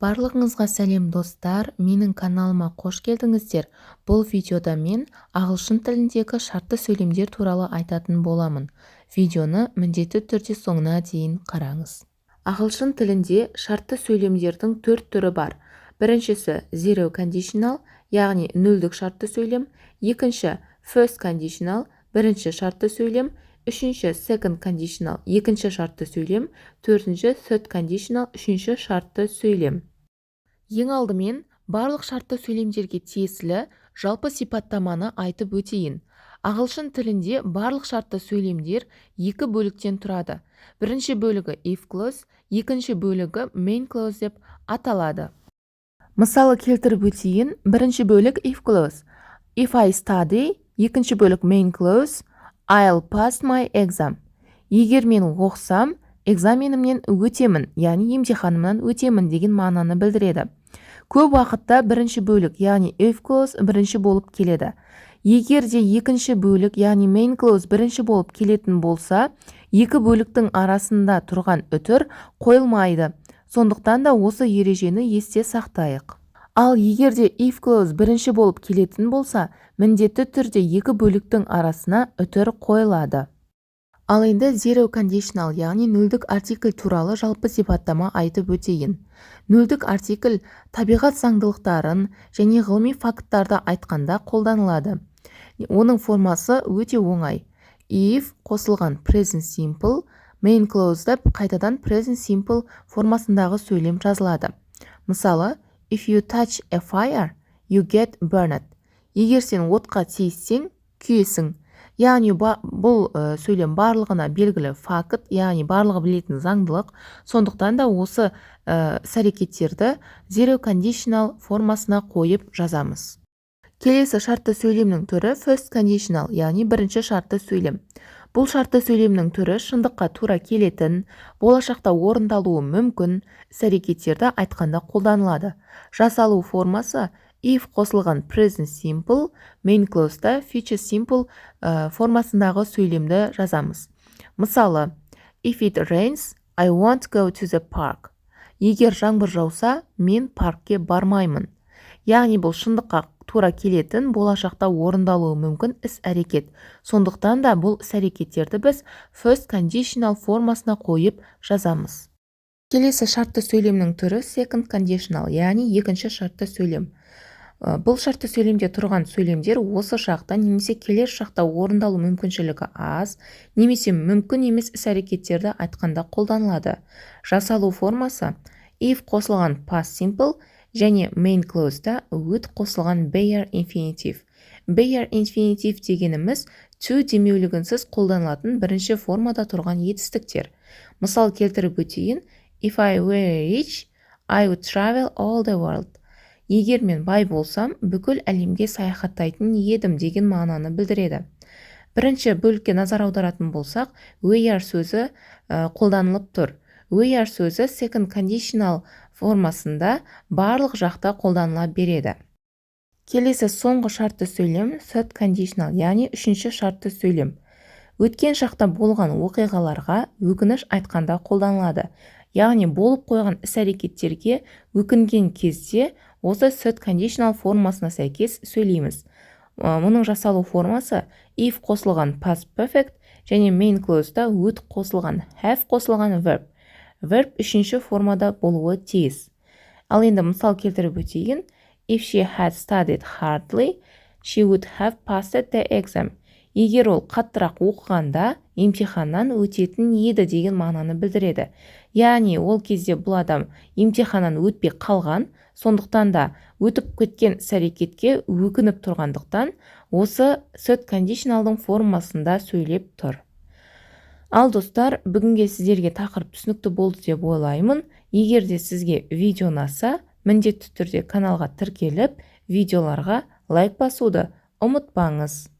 Барлығыңызға сәлем достар, менің каналыма қош келдіңіздер. Бұл видеода мен ағылшын тіліндегі шартты сөйлемдер туралы айтатын боламын. Видеоны міндетті түрде соңына дейін қараңыз. Ағылшын тілінде шартты сөйлемдердің 4 түрі бар. Біріншісі zero conditional, яғни нөлдік шартты сөйлем. Екінші first conditional, бірінші шартты сөйлем. Үшінші second conditional, екінші шартты сөйлем. Төртінші third conditional, үшінші шартты сөйлем. Ең алдымен барлық шартты сөйлемдерге тиесілі жалпы сипаттаманы айтып өтейін. Ағылшын тілінде барлық шартты сөйлемдер екі бөліктен тұрады. Бірінші бөлігі if clause, екінші бөлігі main clause деп аталады. Мысалы келтіріп өтейін. Бірінші бөлік if clause. If I study, екінші бөлік main clause. I'll pass my exam. Егер мен оқысам, экзаменімнен өтемін, яғни емтиханымнан өтемін деген мағынаны білдіреді. Көп уақытта бірінші бөлік, яғни if clause бірінші болып келеді. Егер де екінші бөлік, яғни main clause бірінші болып келетін болса, екі бөліктің арасында тұрған үтір қойылмайды. Сондықтан да осы ережені есте сақтайық. Ал егер де if clause бірінші болып келетін болса, міндетті түрде екі бөліктің арасына үтір қойылады. Ал енді zero conditional, яғни нөлдік артикль туралы жалпы сипаттама айтып өтейін. Нөлдік артикль табиғат заңдылықтарын және ғылыми факттарды айтқанда қолданылады. Оның формасы өте оңай. If қосылған present simple, main clause қайтадан present simple формасындағы сөйлем жазылады. Мысалы, if you touch a fire, you get burned. Егер сен отқа тиіссең, күйесің. Яғни бұл сөйлем барлығына белгілі факт, яғни барлығы білетін заңдылық. Сондықтан да осы іс-әрекеттерді zero conditional формасына қойып жазамыз. Келесі шартты сөйлемнің түрі first conditional, яғни бірінші шартты сөйлем. Бұл шартты сөйлемнің түрі шындыққа тура келетін, болашақта орындалуы мүмкін іс-әрекеттерді айтқанда қолданылады. Жасалу формасы if қосылған present simple, main clause future simple формасындағы сөйлемді жазамыз. Мысалы, if it rains, I won't go to the park. Егер жаңбыр жауса, мен паркке бармаймын. Яғни бұл шындыққа тура келетін, болашақта орындалуы мүмкін іс-әрекет. Сондықтан да бұл іс-әрекеттерді біз first conditional формасына қойып жазамыз. Келесі шартты сөйлемнің түрі second conditional, яғни екінші шартты сөйлем. Бұл шартты сөйлемде тұрған сөйлемдер осы шақта немесе келер шақта орындалу мүмкіншілігі аз, немесе мүмкін емес іс-әрекеттерді айтқанда қолданылады. Жасалу формасы if қосылған past simple және main clause with қосылған bare infinitive. Bare infinitive дегеніміз to демеулігінсіз қолданылатын бірінші формада тұрған етістіктер. Мысал келтіріп өтейін. If I were rich, I would travel all the world. Егер мен бай болсам, бүкіл әлемге саяхаттайтын едім деген мағынаны білдіреді. Бірінші бөлікке назар аударатын болсақ, were сөзі қолданылып тұр. Were сөзі second conditional формасында барлық жақта қолданыла береді. Келесі соңғы шартты сөйлем third conditional, яғни үшінші шартты сөйлем. Өткен шақта болған оқиғаларға өкініш айтқанда қолданылады. Яғни болып қойған іс-әрекеттерге өкінген кезде осы third conditional формасына сәйкес сөйлейміз. Мұның жасалу формасы if қосылған past perfect және main clause with қосылған have қосылған verb. Verb үшінші формада болуы тиіс. Ал енді мысал келтіріп өтейін. If she had studied hardly, she would have passed the exam. Егер ол қаттырақ оқығанда, емтиханнан өтетін еді деген мағынаны білдіреді. Яғни ол кезде бұл адам емтиханнан өтпей қалған, сондықтан да өтіп кеткен іс-әрекетке өкініп тұрғандықтан осы third conditionalдың формасында сөйлеп тұр. Ал достар, бүгінге сіздерге тақырып түсінікті болды деп ойлаймын. Егер де сізге видео ұнаса, міндетті түрде каналға тіркеліп, видеоларға лайк басуды ұмытпаңыз.